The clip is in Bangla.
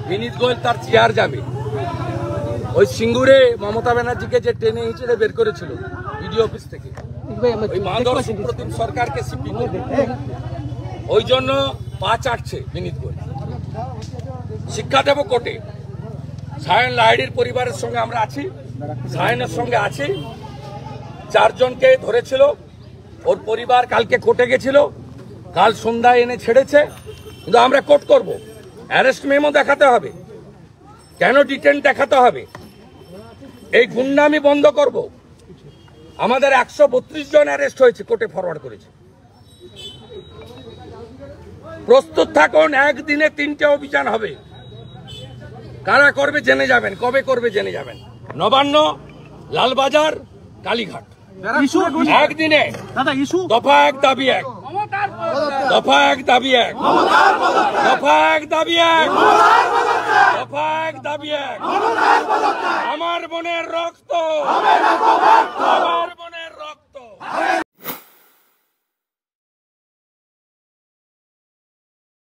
বিনীত গোয়েল তার চেয়ার যাবে। ওই সিঙ্গুরে মমতা ব্যানার্জিকে যে টেনে হিঁচড়ে বের করেছিল বিডিও অফিস থেকে, ওই মাদর সুপ্রতিম সরকারকে সিপি করবে, ওই জন্য পা চাটছে বিনীত গোয়েল। শিক্ষা দেব কোর্টে। সায়ন লাহিড়ীর পরিবারের সঙ্গে আমরা আছি, সায়নের সঙ্গে আছি। 4 জনকে ধরেছিল, ওর পরিবার কালকে কোর্টে গেছিল, কাল সন্ধ্যায় এনে ছেড়েছে। কিন্তু আমরা কোর্ট করব, অ্যারেস্ট মেমো দেখাতে হবে, কেন ডিটেন দেখাতে হবে, এই গুন্ডামি বন্ধ করব। আমাদের 132 জন অ্যারেস্ট হয়েছে, কোর্টে ফরওয়ার্ড করেছে। প্রস্তুত থাকুন, একদিনে 3টে অভিযান হবে। কারা করবে জেনে যাবেন, কবে করবে জেনে যাবেন। নবান্ন, লালবাজার, কালীঘাট, একদিনে। দফা 1 দাবি 1, দফা 1 দাবি 1, দফা 1 দাবি 1, দফা 1 দাবি 1। আমার বোনের রক্ত